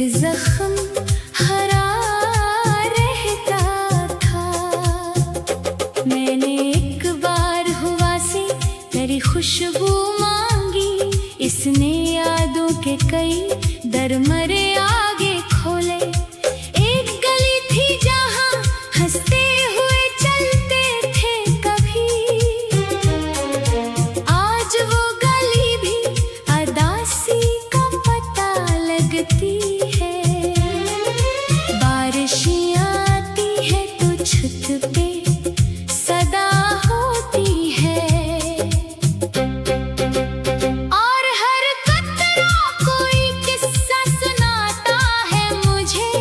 जख्म हरा रहता था। मैंने एक बार हुआ सी तेरी खुशबू मांगी, इसने यादों के कई दरमरे आगे खोले। एक गली थी जहां हंसते हुए चलते थे कभी, आज वो गली भी अदासी का पता लगती है। बारिशें आती है तो छत पे सदा होती है, और हर कतरा कोई किस्सा सुनाता है मुझे।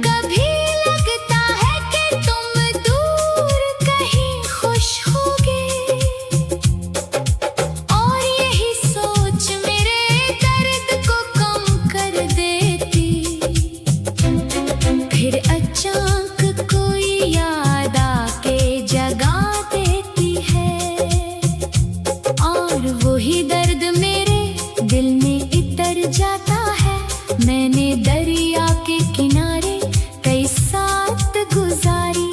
कभी लगता है कि तुम दूर कहीं खुश होगे, और यही सोच मेरे दर्द को कम कर देती। फिर अचानक कोई याद आके जगा देती है, और वही दर्द मेरे दिल में इतर जाता है। मैंने दरिया के किनारे कई साथ गुजारी,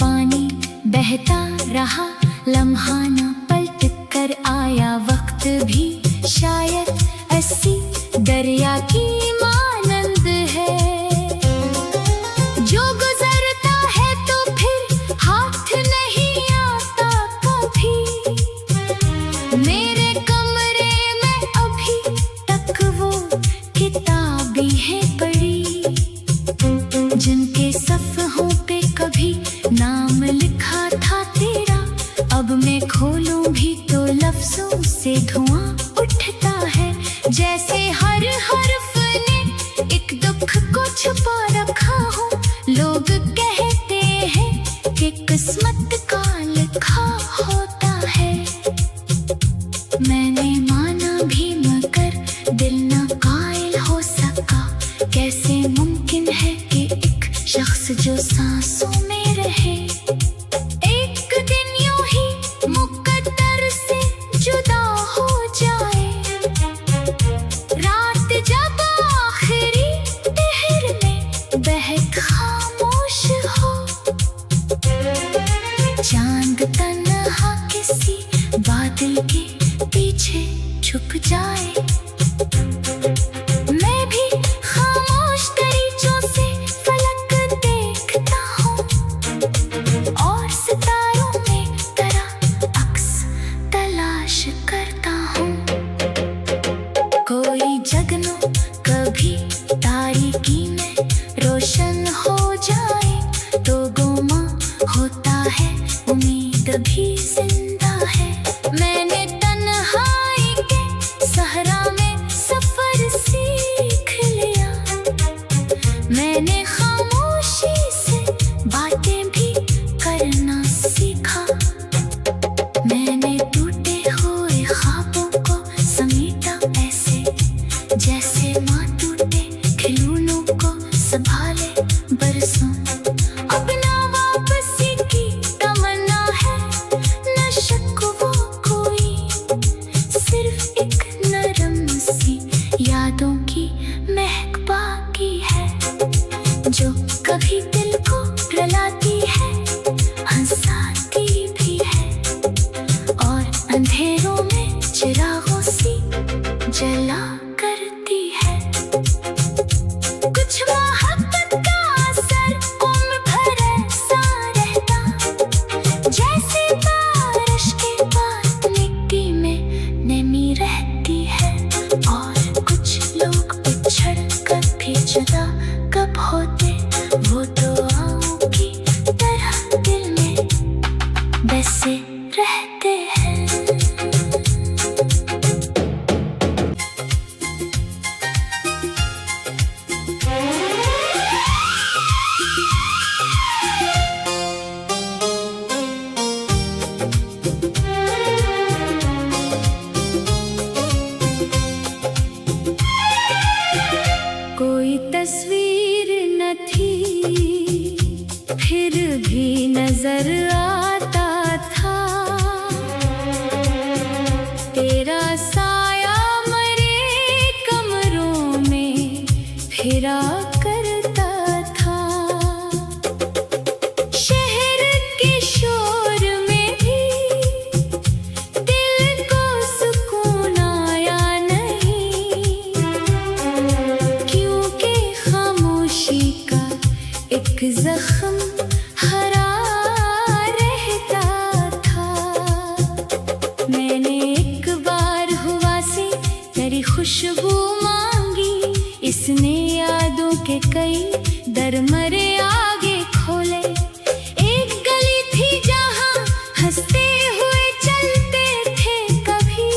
पानी बहता रहा, लम्हा न पलट कर आया वक्त भी शायद ऐसी दरिया की मानंद है, जो गुजरता है तो फिर हाथ नहीं आता कभी। मेरे कमरे में अभी तक वो किताबें हैं पड़ी, जिनके सफ़हों पे कभी नाम लिखा था तेरा। अब मैं खोलूं भी तो लफ्जों से धुआं उठता है, जैसे हर हर्फ ने एक दुख को छुपा रखा हो। लोग कहते हैं कि किस्मत का लिखा होता है, मैंने माना भी मगर दिल न कायल हो सका। कैसे मुमकिन है कि एक शख्स जो सांसों में रहे, एक दिन यूं ही मुकद्दर से जुदा हो जाए। रात जब आखिरी पहर में बहक खामोश हो, चांद तन्हा किसी बादल के पीछे छुप जाए। मैं भी खामोश दरीचों से फलक देखता हूँ, और सितारों में तेरा अक्स तलाश करता हूँ। कोई जगनों कभी तारीकी में रोशन हो जाए, तो गुमा होता है उम्मीद भी जिंदा है। मैंने तन्हाई के सहरा में सफर मैंने एक बार हुआ से तेरी खुशबू मांगी, इसने यादों के कई दर मरे आगे खोले। एक गली थी जहां हंसते हुए चलते थे कभी,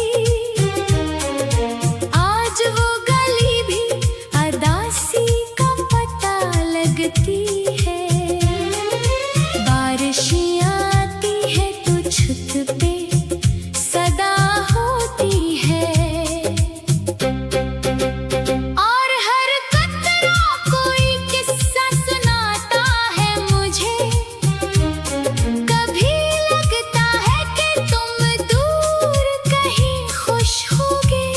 आज वो गली भी अदासी का पता लगती है। बारिशें आती है तो छत पे सदा होती है, और हर कतरा कोई किस्सा सुनाता है मुझे। कभी लगता है कि तुम दूर कहीं खुश होगे,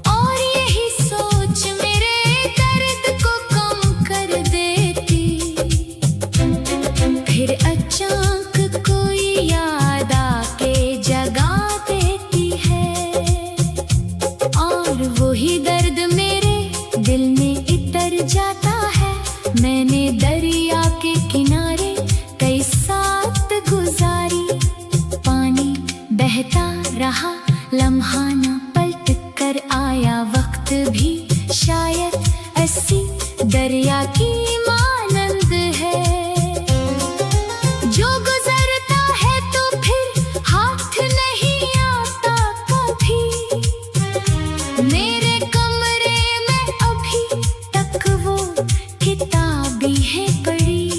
और यही सोच मेरे दर्द को कम कर देती। फिर अचानक कोई याद आके जगा देती है, और वही दर्द मेरे दिल में इतर जाता है। मैंने दरिया के किनारे कई साथ गुजारी, पानी बहता रहा लम्हा न पलट कर आया वक्त भी, शायद ऐसी दरिया की मानंद है। जो गुजरता है तो फिर हाथ नहीं आता कभी। मेरे कमरे में अभी तक वो किताबें हैं पड़ी,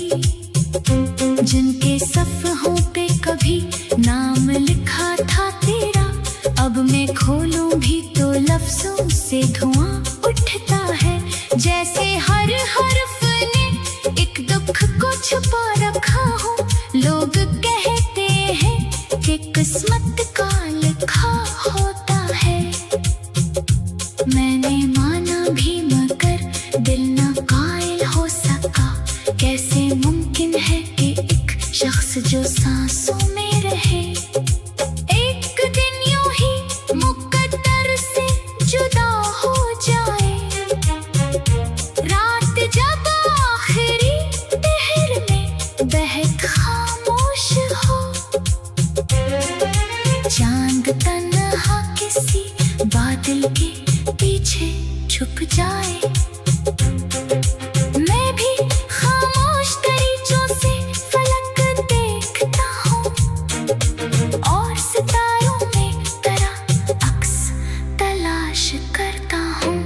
जिनके सफ़हों पे कभी नाम लिखा था तेरा। अब मैं खोलूं भी तो लफ्जों से धुआं उठता है, जैसे हर हर्फ ने एक दुख को छुपा रखा हो। लोग कहते हैं कि किस्मत का लिखा होता है, मैंने माना भी मगर दिल न कायल हो सका। कैसे मुमकिन है कि एक शख्स जो सांसों में रहे, एक दिन यूं ही मुकद्दर से जुदा हो जाए। रात जब आखिरी पहर में बहक खामोश हो, चांद तन्हा किसी बादल के पीछे छुप जाए। मैं भी खामोश दरीचों से फलक देखता हूँ, और सितारों में तेरा अक्स तलाश करता हूँ।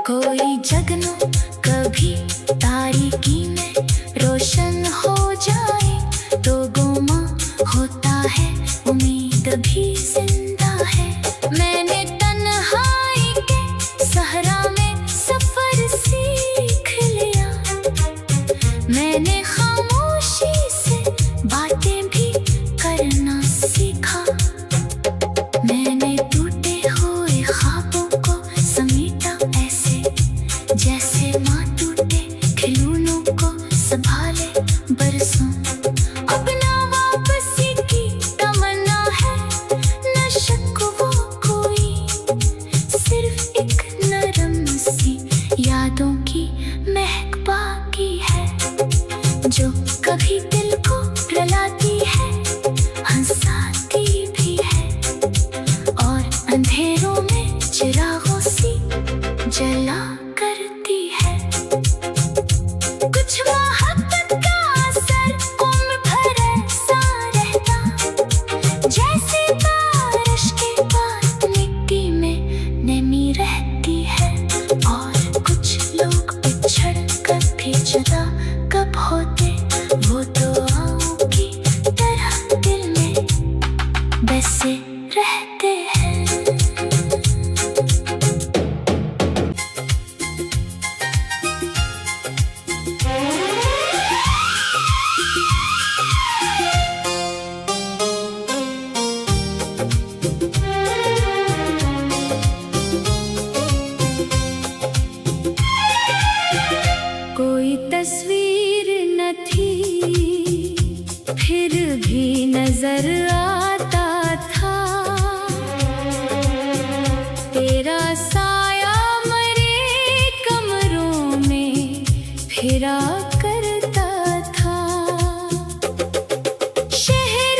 कोई जगनों कभी तारीकी में रोशन हो जाए, तो गुमा होता है उम्मीद भी जिंदा है। मैंने तन्हाई के सहरा में सफर सीख लिया, मैंने खामोशी से बातें भी करना सीखा। मैंने टूटे हुए ख्वाबों को समेटा ऐसे, जैसे माँ टूटे खिलौनों को संभाले बरसों। अपना वापसी की तमन्ना है, न शक वो कोई, सिर्फ एक नरम सी यादों की महक बाकी है, जो कभी दिल को रुलाती है, हंसाती भी है, और अंधेरों में चिरागों सी जला करती है। कुछ मोहब्बत का असर उम्र भर ऐसा रहता, जैसे बारिश के बाद मिट्टी में नमी रहती है। और कुछ लोग बिछड़ कर भी जुदा कब होते, वो दुआओं की तरह दिल में बसे रहते हैं। कोई तस्वीर न थी, फिर भी नजर आता था तेरा साया मरे कमरों में फिरा करता था। शहर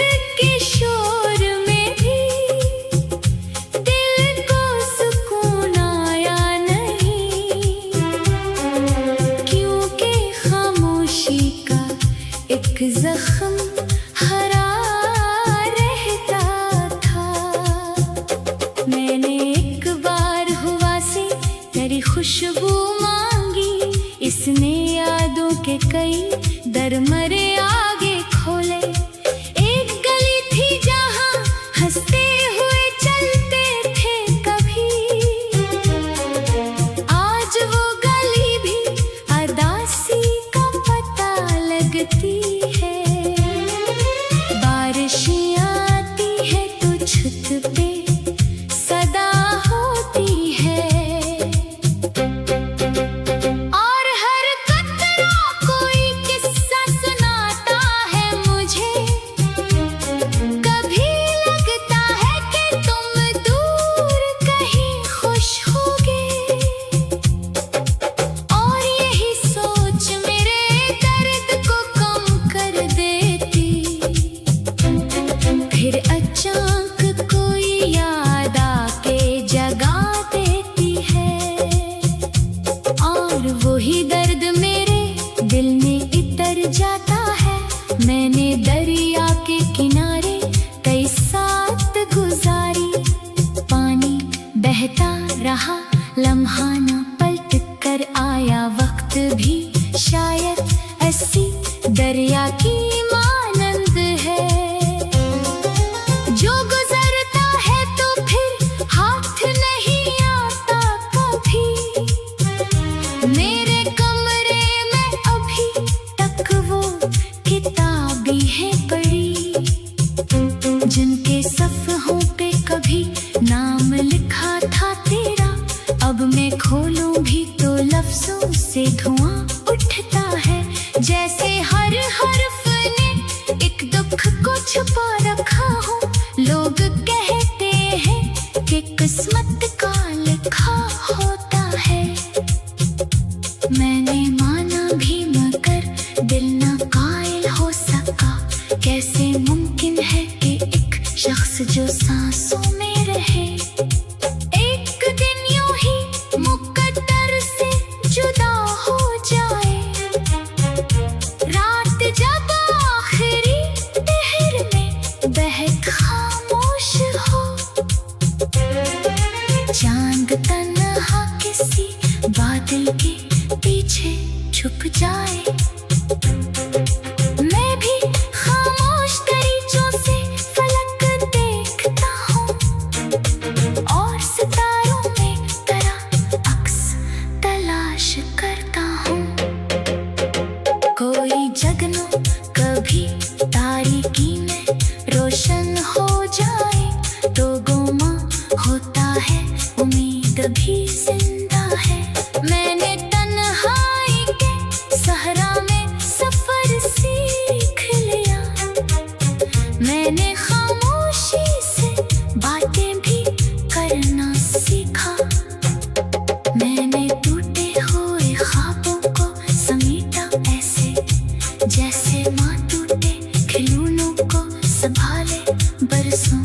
जिनके सफ़हों पे कभी नाम लिखा था तेरा, अब मैं खोलूं भी तो लफ्जों से धुआं उठता है। जैसे हर हर्फ ने एक दुख को छुपा रखा हो। लोग कहते हैं कि किस्मत का लिखा होता है। मैंने माना भी मगर दिल ना कायल हो सका। कैसे मुमकिन है कि एक शख्स जो सांसों में रहे, एक दिन यूं ही मुकद्दर से जुदा हो जाए। रात जब आखिरी पहर में बहक खामोश हो, चांद तन्हा किसी बादल के पीछे छुप जाए। मैं भी खामोश तरीकों से फलक देखता हूँ और सितारों में तेरा अक्स तलाश करता हूँ। कोई जगनू कभी तारीकी में रोशन हो जाए तो गुमा होता है, उम्मीद भी जिंदा है। मैंने तन्हाई के सहरा में सफर सीख लिया। मैंने खामोशी से बातें भी करना सीखा। मैंने टूटे हुए ख्वाबों को समेटा ऐसे, जैसे माँ टूटे खिलौनों को संभाले बरसों